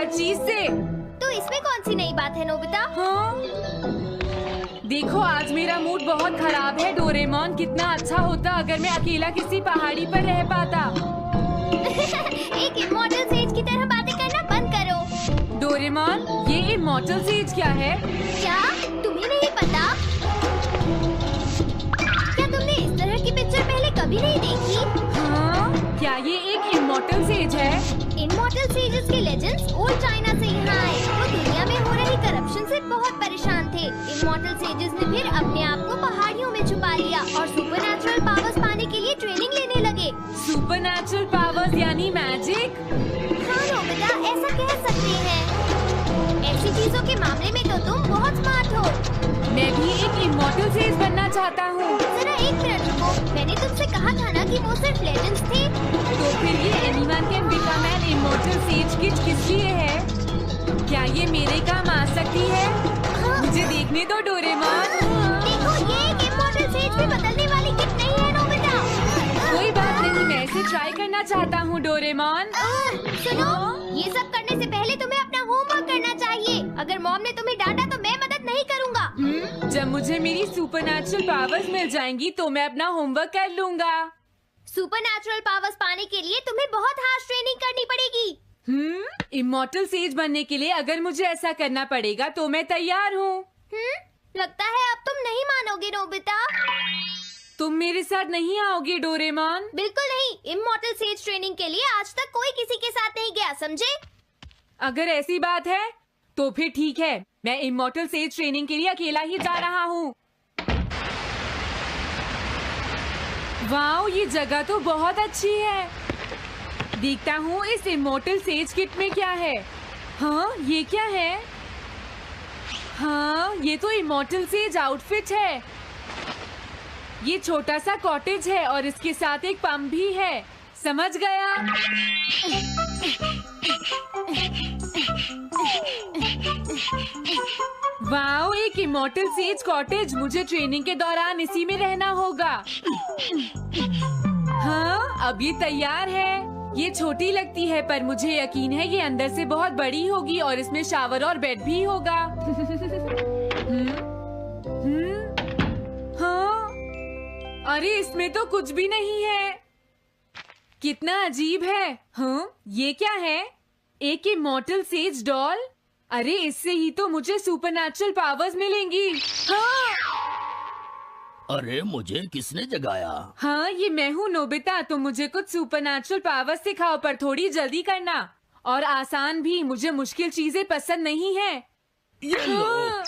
हर चीज से। तो इसमें कौन सी नई बात है नोबिता? हाँ? देखो आज मेरा मूड बहुत खराब है डोरेमोन। कितना अच्छा होता अगर मैं अकेला किसी पहाड़ी पर रह पाता। एक इमॉर्टल सेज की तरह बातें करना बंद करो। डोरेमोन, ये इमॉर्टल सेज क्या है? क्या तुम्हें नहीं पता? क्या तुमने इस तरह की पिक्चर पहले कभी नहीं देखी? हाँ? क्या ये एक इमॉर्टल सेज है? इमॉर्टल सेजेस के लेजेंड्स ओल्ड चाइना से यहाँ आए। वो दुनिया में हो रही करप्शन से बहुत परेशान थे। इमॉर्टल सेजेस ने फिर अपने आप को पहाड़ियों में छुपा लिया और सुपरनैचुरल पावर्स पाने के लिए ट्रेनिंग लेने लगे। सुपरनैचुरल पावर्स यानी मैजिक? हाँ नोबिता, ऐसा कह सकते हैं। ऐसी चीजों के मामले में तो तुम बहुत स्मार्ट हो। मैं भी एक इमॉर्टल सेज बनना चाहता हूँ। जरा एक मिनट रुको, मैंने तुमसे कहा था ना कि वो सिर्फ लेजेंड्स थे। तो फिर ये anyone can become an immortal says kit किस लिए है? क्या ये मेरे काम आ सकती है? हाँ। मुझे देखने दो डोरेमोन। देखो, ये एक इमॉर्टल सेज भी बदलने वाली किट नहीं है नोबिता। कोई बात नहीं, मैं इसे ट्राई करना चाहता हूँ डोरेमोन। सुनो, ये सब करने से पहले तुम्हें अपना होमवर्क करना चाहिए। अगर मॉम ने तुम्हें डांटा तो मैं मदद नहीं करूँगा। जब मुझे मेरी सुपरनैचुरल पावर्स मिल जाएंगी तो मैं अपना होमवर्क कर लूँगा। सुपरनैचुरल पावर्स पाने के लिए तुम्हें बहुत हार्श ट्रेनिंग करनी पड़ेगी। इमॉर्टल सेज बनने के लिए अगर मुझे ऐसा करना पड़ेगा तो मैं तैयार हूँ। लगता है अब तुम नहीं मानोगे नोबिता। तुम मेरे साथ नहीं आओगे डोरेमोन? बिल्कुल नहीं। इमॉर्टल सेज ट्रेनिंग के लिए आज तक कोई किसी के साथ नहीं गया, समझे? अगर ऐसी बात है तो फिर ठीक है, मैं इमॉर्टल सेज ट्रेनिंग के लिए अकेला ही जा रहा हूँ। वाओ, ये जगह तो बहुत अच्छी है। देखता हूँ इस इमॉर्टल सेज किट में क्या है। हाँ, ये क्या है? हाँ, ये तो इमॉर्टल सेज आउटफिट है। ये छोटा सा कॉटेज है और इसके साथ एक पंप भी है। समझ गया। वाओ, एक इमॉर्टल सेज कॉटेज। मुझे ट्रेनिंग के दौरान इसी में रहना होगा। हाँ, अब ये तैयार है। ये छोटी लगती है पर मुझे यकीन है ये अंदर से बहुत बड़ी होगी और इसमें शावर और बेड भी होगा। हाँ, अरे इसमें तो कुछ भी नहीं है। कितना अजीब है। हाँ, ये क्या है? एक इमॉर्टल सेज डॉल। अरे इससे ही तो मुझे सुपरनैचुरल पावर्स मिलेंगी। हाँ, अरे मुझे किसने जगाया? हाँ, ये मैं हूँ नोबिता। तो मुझे कुछ सुपरनैचुरल पावर्स सिखाओ, पर थोड़ी जल्दी करना और आसान भी। मुझे मुश्किल चीजें पसंद नहीं है। ये लो। हाँ।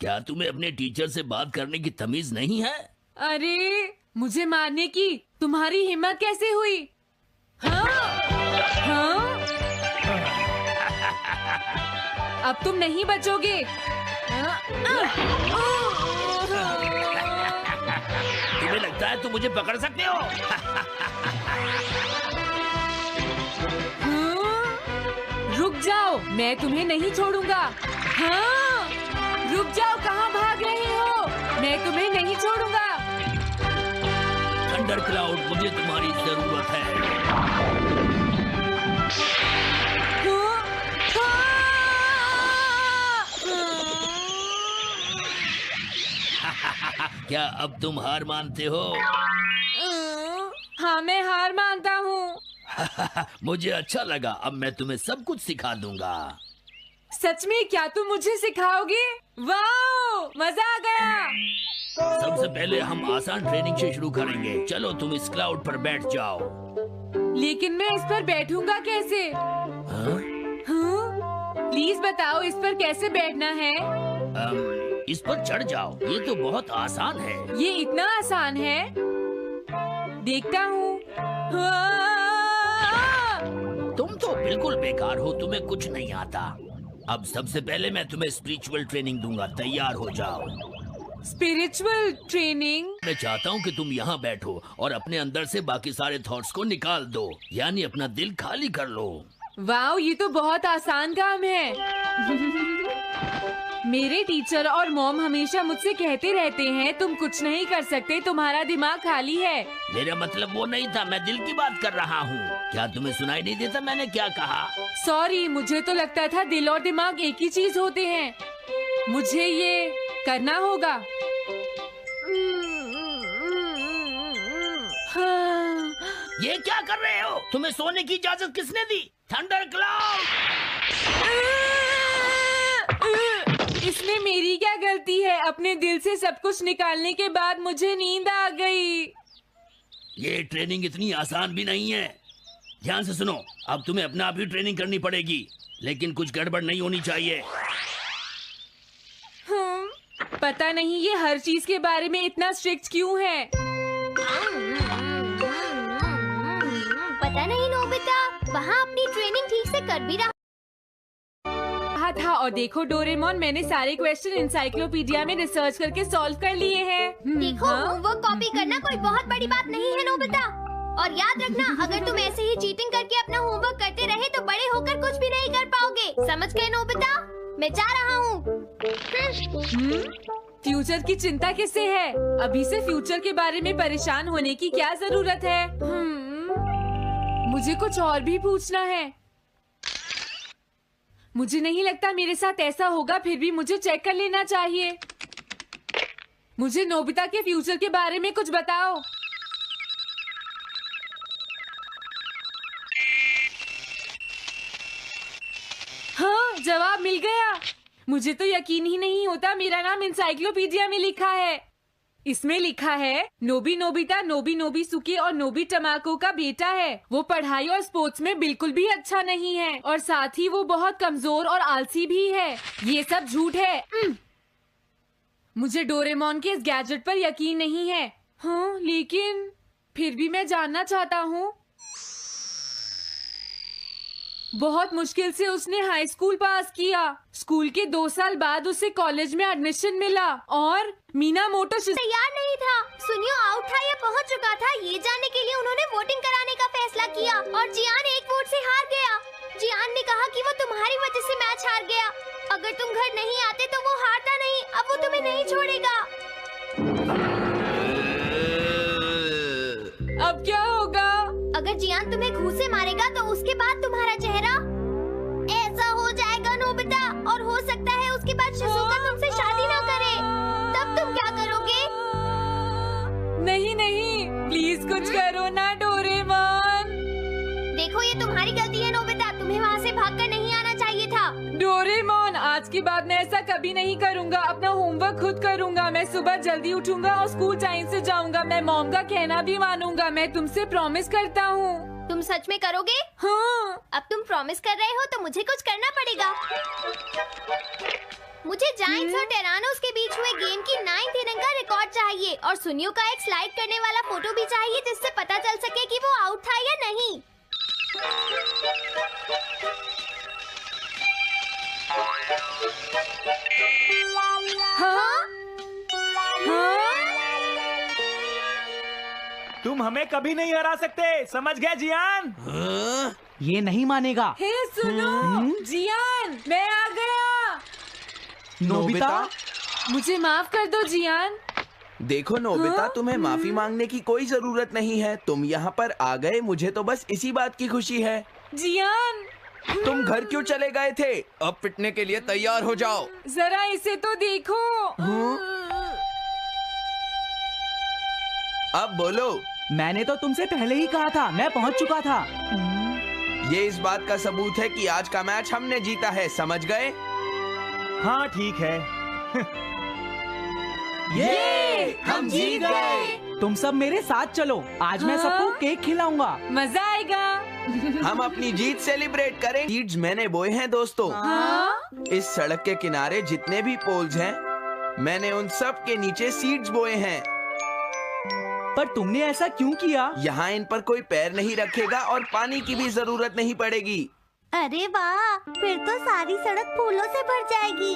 क्या तुम्हें अपने टीचर से बात करने की तमीज नहीं है? अरे मुझे मारने की तुम्हारी हिम्मत कैसे हुई? हाँ, हाँ? अब तुम नहीं बचोगे। तुम्हें लगता है तुम मुझे पकड़ सकते हो? रुक जाओ, मैं तुम्हें नहीं छोड़ूंगा। हाँ, रुक जाओ, कहाँ भाग रहे हो? मैं तुम्हें नहीं छोड़ूंगा। थंडर क्लाउड, मुझे तुम्हारी जरूरत है। क्या अब तुम हार मानते हो? हाँ, मैं हार मानता हूँ। मुझे अच्छा लगा। अब मैं तुम्हें सब कुछ सिखा दूंगा। सच में? क्या तुम मुझे सिखाओगे? वाओ, मजा आ गया। सबसे पहले हम आसान ट्रेनिंग से शुरू करेंगे। चलो तुम इस क्लाउड पर बैठ जाओ। लेकिन मैं इस पर बैठूंगा कैसे? हाँ? प्लीज बताओ, इस पर कैसे बैठना है? इस पर चढ़ जाओ। ये तो बहुत आसान है। ये इतना आसान है? देखता हूँ। तुम तो बिल्कुल बेकार हो, तुम्हें कुछ नहीं आता। अब सबसे पहले मैं तुम्हें स्पिरिचुअल ट्रेनिंग दूंगा। तैयार हो जाओ। Spiritual training? मैं चाहता हूँ कि तुम यहाँ बैठो और अपने अंदर से बाकी सारे थॉट्स को निकाल दो, यानी अपना दिल खाली कर लो। वाओ, ये तो बहुत आसान काम है। मेरे टीचर और मॉम हमेशा मुझसे कहते रहते हैं तुम कुछ नहीं कर सकते, तुम्हारा दिमाग खाली है। मेरा मतलब वो नहीं था, मैं दिल की बात कर रहा हूँ। क्या तुम्हें सुनाई नहीं देता मैंने क्या कहा? सॉरी, मुझे तो लगता था दिल और दिमाग एक ही चीज होते हैं। मुझे ये करना होगा। हाँ। ये क्या कर रहे हो? तुम्हें सोने की इजाजत किसने दी? Thunder cloud! इसमें मेरी क्या गलती है? अपने दिल से सब कुछ निकालने के बाद मुझे नींद आ गई। ये ट्रेनिंग इतनी आसान भी नहीं है। ध्यान से सुनो, अब तुम्हें अपने आप ही ट्रेनिंग करनी पड़ेगी, लेकिन कुछ गड़बड़ नहीं होनी चाहिए। पता नहीं ये हर चीज के बारे में इतना स्ट्रिक्ट क्यों है। पता नहीं नोबिता, वहाँ अपनी ट्रेनिंग ठीक से कर भी रहा था। और देखो डोरेमोन, मैंने सारे क्वेश्चन इंसाइक्लोपीडिया में रिसर्च करके सॉल्व कर लिए हैं। देखो, होमवर्क कॉपी करना कोई बहुत बड़ी बात नहीं है नोबिता। और याद रखना, अगर तुम ऐसे ही चीटिंग करके अपना होमवर्क करते रहे तो बड़े होकर कुछ भी नहीं कर पाओगे। समझ गए नोबिता? मैं जा रहा हूँ। फ्यूचर की चिंता किससे है? अभी से फ्यूचर के बारे में परेशान होने की क्या जरूरत है? मुझे कुछ और भी पूछना है। मुझे नहीं लगता मेरे साथ ऐसा होगा, फिर भी मुझे चेक कर लेना चाहिए। मुझे नोबिता के फ्यूचर के बारे में कुछ बताओ। हाँ, जवाब मिल गया। मुझे तो यकीन ही नहीं होता मेरा नाम इंसाइक्लोपीडिया में लिखा है। इसमें लिखा है नोबी नोबिता नोबी नोबिसुके और नोबी टमाको का बेटा है। वो पढ़ाई और स्पोर्ट्स में बिल्कुल भी अच्छा नहीं है और साथ ही वो बहुत कमजोर और आलसी भी है। ये सब झूठ है। मुझे डोरेमोन के इस गैजेट पर यकीन नहीं है। हाँ, लेकिन फिर भी मैं जानना चाहता हूँ। बहुत मुश्किल से उसने हाई स्कूल पास किया। स्कूल के 2 साल बाद उसे कॉलेज में एडमिशन मिला और मीनामोटो तैयार नहीं था। सुनियो आउट था या पहुंच चुका था, ये जानने के लिए उन्होंने वोटिंग कराने का फैसला किया और जियान एक वोट से हार गया। जियान ने कहा कि वो तुम्हारी वजह से मैच हार गया। अगर तुम घर नहीं आते तो वो हारता नहीं। अब वो तुम्हें नहीं छोड़ेगा। अब क्या होगा? अगर जियान तुम्हें घूंसे मारेगा तो उसके बाद तुम्हारा चेहरा ऐसा हो जाएगा नोबिता, और हो सकता है उसके बाद शिज़ुका तुमसे शादी ना करे। तब तुम क्या करोगे? नहीं नहीं, प्लीज कुछ करो ना डोरेमोन। देखो, ये तुम्हारी गलती है नोबिता, तुम्हें वहाँ से भागकर नहीं आना चाहिए था। डोरेमोन, आज के बाद मैं ऐसा कभी नहीं करूँगा। अपना होमवर्क खुद करूँगा। मैं सुबह जल्दी उठूंगा और स्कूल टाइम से जाऊँगा। मैं मॉम का कहना भी मानूंगा। मैं तुमसे प्रॉमिस करता हूँ। तुम सच में करोगे? हाँ। अब तुम प्रॉमिस कर रहे हो तो मुझे कुछ करना पड़ेगा। मुझे जायंट्स और टेरानोस के बीच हुए गेम की 9th इनिंग का रिकॉर्ड चाहिए और सुनियो का एक स्लाइड करने वाला फोटो भी चाहिए, जिससे पता चल सके कि वो आउट था या नहीं। हाँ? हाँ? तुम हमें कभी नहीं हरा सकते, समझ गए जियान? ये नहीं मानेगा। हे सुनो, जियान, मैं आ गया। नोबिता, मुझे माफ कर दो जियान। देखो नोबिता, हाँ? तुम्हें माफी मांगने की कोई जरूरत नहीं है। तुम यहाँ पर आ गए, मुझे तो बस इसी बात की खुशी है। जियान, तुम घर क्यों चले गए थे? अब पिटने के लिए तैयार हो जाओ। जरा इसे तो देखो। अब बोलो। मैंने तो तुमसे पहले ही कहा था, मैं पहुंच चुका था। ये इस बात का सबूत है कि आज का मैच हमने जीता है, समझ गए? हाँ ठीक है। ये हम जीत गए। तुम सब मेरे साथ चलो, आज मैं सबको केक खिलाऊंगा। मजा आएगा। हम अपनी जीत सेलिब्रेट करें। सीड्स मैंने बोए हैं दोस्तों। हाँ? इस सड़क के किनारे जितने भी पोल्स हैं, मैंने उन सब के नीचे सीड्स बोए हैं। पर तुमने ऐसा क्यों किया? यहाँ इन पर कोई पैर नहीं रखेगा और पानी की भी जरूरत नहीं पड़ेगी। अरे वाह, फिर तो सारी सड़क फूलों से भर जाएगी।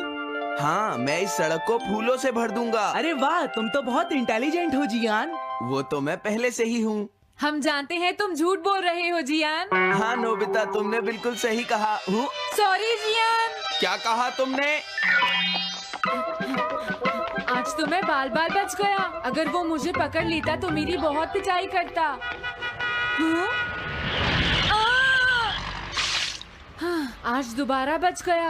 हाँ, मैं इस सड़क को फूलों से भर दूंगा। अरे वाह, तुम तो बहुत इंटेलिजेंट हो जियान। वो तो मैं पहले से ही हूँ। हम जानते हैं तुम झूठ बोल रहे हो जियान। हाँ नोबिता, तुमने बिल्कुल सही कहा। Sorry Gian. क्या कहा तुमने? आज तो मैं बाल बाल बच गया। अगर वो मुझे पकड़ लेता तो मेरी बहुत पिटाई करता। हाँ? हाँ, आज दोबारा बच गया।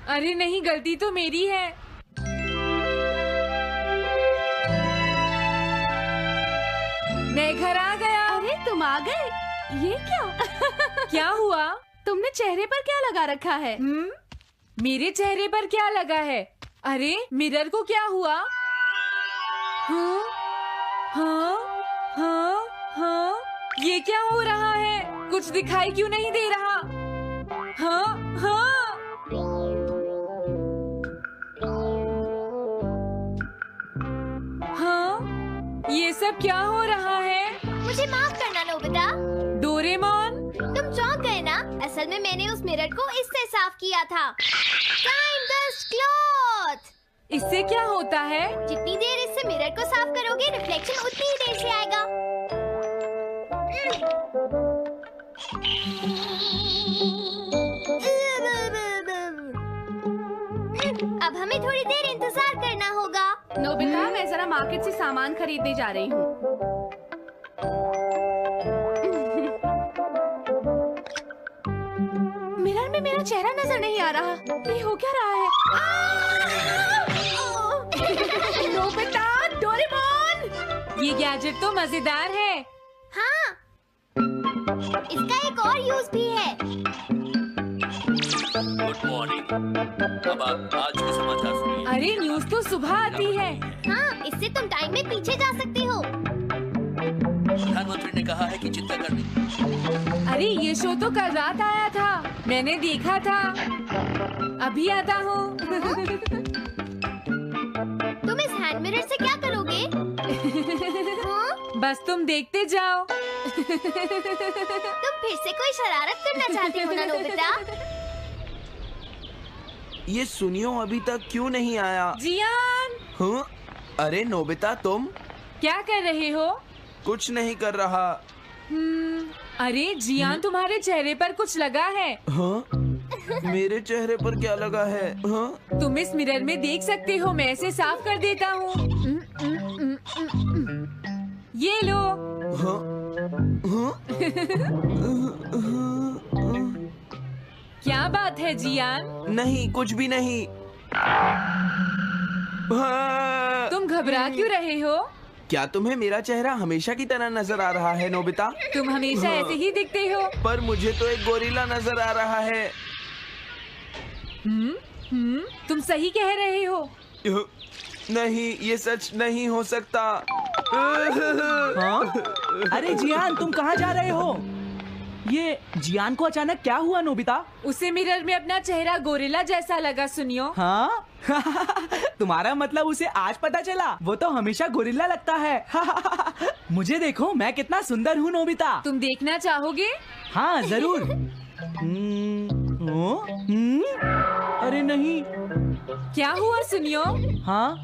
अरे नहीं, गलती तो मेरी है। मैं घर आ गया। अरे तुम आ गए, ये क्या? क्या हुआ? तुमने चेहरे पर क्या लगा रखा है? मेरे चेहरे पर क्या लगा है? अरे मिरर को क्या हुआ? हाँ, हाँ, हाँ, हाँ, ये क्या हो रहा है? कुछ दिखाई क्यों नहीं दे रहा? हाँ, हाँ। हाँ, ये सब क्या हो रहा है? मुझे माफ करना नोबिता। डोरेमोन, तुम चौंक गए ना? असल में मैंने उस मिरर को इससे साफ किया था। Time dust cloth. इससे क्या होता है? जितनी देर इससे मिरर को साफ करोगे, रिफ्लेक्शन उतनी ही देर से आएगा। अब हमें थोड़ी देर इंतजार करना होगा। नोबिता, मैं जरा मार्केट से सामान खरीदने जा रही हूँ। मिरर में मेरा चेहरा नजर नहीं आ रहा। ये हो क्या रहा है? Nobita, Doraemon! ये गैजेट तो मजेदार है। हाँ, इसका एक और यूज भी है। Good morning. अब आप आज के समाचार सुनिए। अरे न्यूज तो सुबह आती है। हाँ, इससे तुम टाइम में पीछे जा सकते हो। प्रधानमंत्री ने कहा है कि चिंता करनी। अरे ये शो तो कल रात आया था, मैंने देखा था। अभी आता हूँ। तुम इस हैंड मिरर से क्या करोगे? हाँ? बस तुम देखते जाओ। तुम फिर से कोई शरारत करना चाहते हो ना नोबिता? ये सुनियो अभी तक क्यों नहीं आया? जियान, हाँ? अरे नोबिता, तुम क्या कर रहे हो? कुछ नहीं कर रहा। अरे जियान, तुम्हारे चेहरे पर कुछ लगा है। हाँ? मेरे चेहरे पर क्या लगा है? हाँ? तुम इस मिरर में देख सकते हो, मैं इसे साफ कर देता हूँ। ये लो। हाँ? हाँ? क्या बात है जियान? नहीं, कुछ भी नहीं। हाँ। तुम घबरा क्यों रहे हो? क्या तुम्हें मेरा चेहरा हमेशा की तरह नजर आ रहा है नोबिता? तुम हमेशा ऐसे ही दिखते हो। पर मुझे तो एक गोरिल्ला नजर आ रहा है। तुम सही कह रहे हो। नहीं, ये सच नहीं हो सकता। हाँ? अरे जियान, तुम कहाँ जा रहे हो? ये जियान को अचानक क्या हुआ नोबिता? उसे मिरर में अपना चेहरा गोरिल्ला जैसा लगा। सुनियो। हाँ? तुम्हारा मतलब उसे आज पता चला? वो तो हमेशा गोरिल्ला लगता है। मुझे देखो, मैं कितना सुंदर हूँ नोबिता। तुम देखना चाहोगे? हाँ जरूर। अरे नहीं। क्या हुआ सुनियो? हाँ?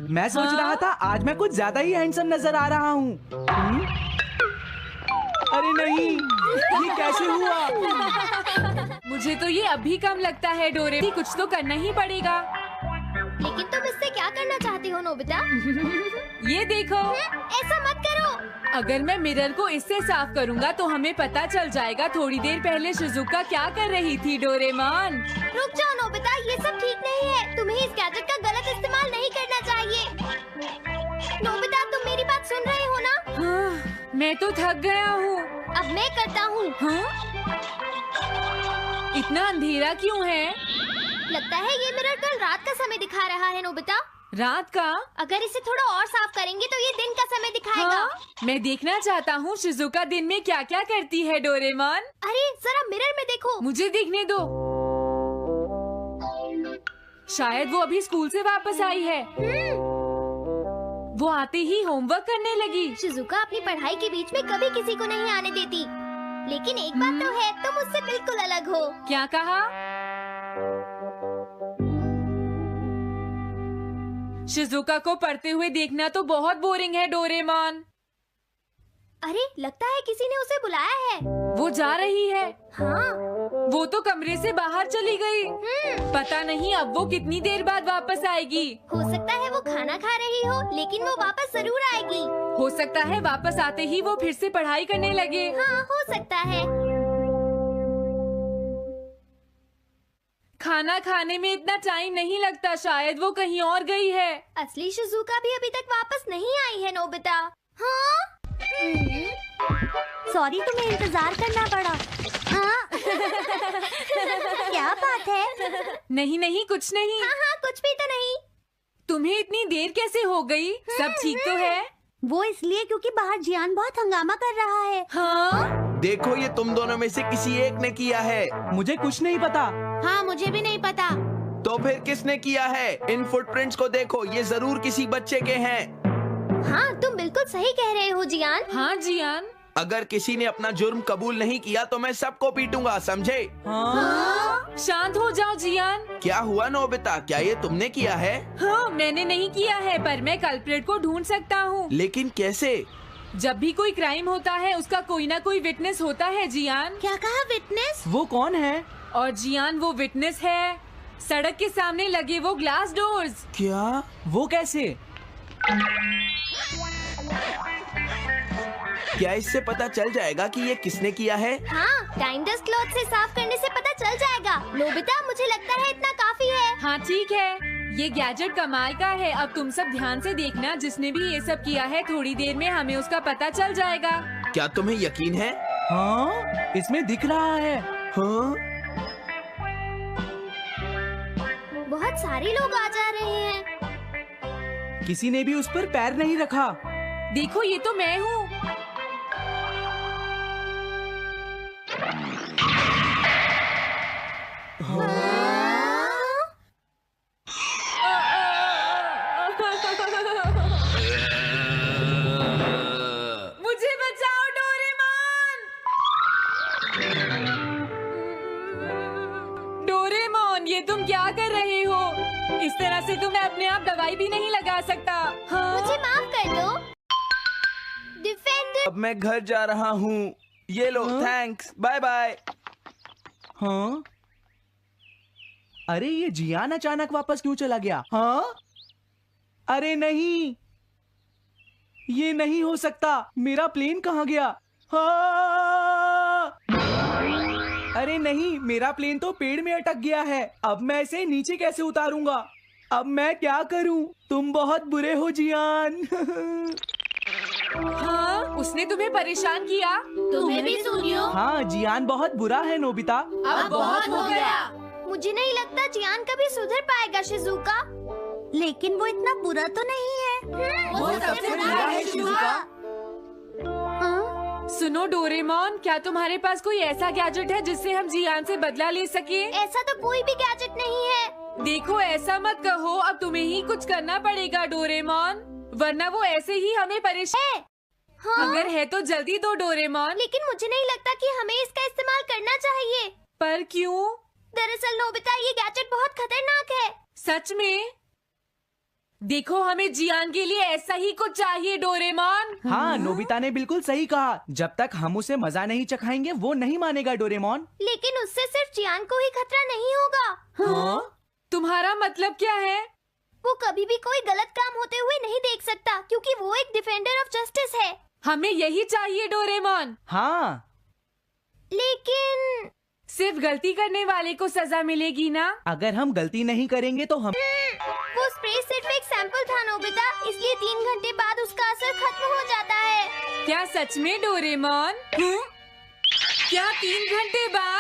मैं सोच रहा था आज मैं कुछ ज्यादा ही हैंडसम नजर आ रहा हूँ। अरे नहीं, ये कैसे हुआ? मुझे तो ये अभी कम लगता है डोरे। कुछ तो करना ही पड़ेगा। लेकिन तुम इससे क्या करना चाहते हो नोबिता? ये देखो। ऐसा मत करो। अगर मैं मिरर को इससे साफ करूंगा तो हमें पता चल जाएगा थोड़ी देर पहले शिजुका क्या कर रही थी। डोरेमोन, रुक जाओ नोबिता, ये सब ठीक नहीं है। तुम्हें इस गैजेट का गलत इस्तेमाल नहीं करना चाहिए। नोबिता, तुम मेरी बात सुन रहे हो ना? हाँ, मैं तो थक गया हूँ। अब मैं करता हूँ। हाँ? इतना अंधेरा क्यों है? लगता है ये मिरर कल रात का समय दिखा रहा है नोबिता। रात का? अगर इसे थोड़ा और साफ करेंगे तो ये दिन का समय दिखाएगा। हाँ? मैं देखना चाहता हूँ शिजुका दिन में क्या क्या करती है। डोरेमोन, अरे जरा मिरर में देखो। मुझे देखने दो। शायद वो अभी स्कूल से वापस आई है। वो आते ही होमवर्क करने लगी। शिजुका अपनी पढ़ाई के बीच में कभी किसी को नहीं आने देती। लेकिन एक बात तो है, तुम उससे बिल्कुल अलग हो। क्या कहा? शिजुका को पढ़ते हुए देखना तो बहुत बोरिंग है डोरेमोन। अरे लगता है किसी ने उसे बुलाया है। वो जा रही है। हाँ, वो तो कमरे से बाहर चली गई। पता नहीं अब वो कितनी देर बाद वापस आएगी। हो सकता है वो खाना खा रही हो, लेकिन वो वापस जरूर आएगी। हो सकता है वापस आते ही वो फिर से पढ़ाई करने लगे। हाँ, हो सकता है। खाना खाने में इतना टाइम नहीं लगता, शायद वो कहीं और गई है। असली शिजुका भी अभी तक वापस नहीं आई है नोबिता। हाँ? सॉरी, तुम्हें इंतजार करना पड़ा। हाँ? क्या बात है? नहीं नहीं, कुछ नहीं। हाँ हाँ, कुछ भी तो नहीं। तुम्हें इतनी देर कैसे हो गई? सब ठीक तो है? वो इसलिए क्योंकि बाहर जियान बहुत हंगामा कर रहा है। हाँ? देखो, ये तुम दोनों में से किसी एक ने किया है। मुझे कुछ नहीं पता। हाँ, मुझे भी नहीं पता। तो फिर किसने किया है? इन फुटप्रिंट्स को देखो, ये जरूर किसी बच्चे के हैं। हाँ, तुम बिल्कुल सही कह रहे हो जियान। हाँ जियान। अगर किसी ने अपना जुर्म कबूल नहीं किया तो मैं सबको पीटूंगा, समझे? हाँ? शांत हो जाओ जियान। क्या हुआ नोबिता, क्या ये तुमने किया है? हाँ, मैंने नहीं किया है, पर मैं कल्प्रेट को ढूंढ सकता हूँ। लेकिन कैसे? जब भी कोई क्राइम होता है उसका कोई ना कोई विटनेस होता है जियान। क्या कहा, विटनेस? वो कौन है? और जियान वो विटनेस है। सड़क के सामने लगे वो ग्लास डोर्स। क्या? वो कैसे? क्या इससे पता चल जाएगा कि ये किसने किया है? हाँ, टाइम डस्ट क्लॉथ से साफ करने से पता चल जाएगा। नोबिता, मुझे लगता है इतना काफी है। हाँ ठीक है, ये गैजेट कमाल का है। अब तुम सब ध्यान से देखना, जिसने भी ये सब किया है थोड़ी देर में हमें उसका पता चल जाएगा। क्या तुम्हें यकीन है? हाँ, इसमें दिख रहा है। हाँ? बहुत सारे लोग आ जा रहे हैं। किसी ने भी उस पर पैर नहीं रखा। देखो, ये तो मैं हूँ। मुझे बचाओ डोरेमोन। डोरेमोन, ये तुम क्या कर रहे हो? इस तरह से तो मैं अपने आप दवाई भी नहीं लगा सकता। हाँ? मुझे माफ कर दो। डिफेंडर। अब मैं घर जा रहा हूँ। ये लो, थैंक्स, बाय बाय। हाँ? अरे, ये जियान अचानक वापस क्यों चला गया? हाँ? अरे नहीं, ये नहीं हो सकता। मेरा प्लेन कहाँ गया? हाँ! अरे नहीं, मेरा प्लेन तो पेड़ में अटक गया है। अब मैं इसे नीचे कैसे उतारूंगा? अब मैं क्या करूं? तुम बहुत बुरे हो जियान। हाँ? उसने तुम्हें परेशान किया? तुम्हें भी सुनियो। हाँ, जियान बहुत बुरा है नोबिता। अब बहुत हो गया। मुझे नहीं लगता जियान कभी सुधर पाएगा शिजुका। लेकिन वो इतना बुरा तो नहीं है। वो सबसे बुरा है शिजुका। हाँ? सुनो डोरेमोन, क्या तुम्हारे पास कोई ऐसा गैजेट है जिससे हम जियान से बदला ले सके? ऐसा तो कोई भी गैजेट नहीं है। देखो, ऐसा मत कहो। अब तुम्हें ही कुछ करना पड़ेगा डोरेमोन, वरना वो ऐसे ही हमें परेशान। हाँ? अगर है तो जल्दी दो डोरेमोन। लेकिन मुझे नहीं लगता कि हमें इसका इस्तेमाल करना चाहिए। पर क्यों? दरअसल नोबिता, ये गैजेट बहुत खतरनाक है। सच में? देखो, हमें जियान के लिए ऐसा ही कुछ चाहिए डोरेमोन। हाँ, नोबिता ने बिल्कुल सही कहा। जब तक हम उसे मजा नहीं चखाएंगे वो नहीं मानेगा डोरेमोन। लेकिन उससे सिर्फ जियान को ही खतरा नहीं होगा। हाँ? तुम्हारा मतलब क्या है? वो कभी भी कोई गलत काम होते हुए नहीं देख सकता, क्योंकि वो एक डिफेंडर ऑफ जस्टिस है। हमें यही चाहिए डोरेमोन। हाँ। लेकिन सिर्फ गलती करने वाले को सजा मिलेगी ना? अगर हम गलती नहीं करेंगे तो हम वो स्प्रे सिर्फ एक सैंपल था नोबिता, इसलिए 3 घंटे बाद उसका असर खत्म हो जाता है। क्या सच में डोरेमोन? क्या 3 घंटे बाद?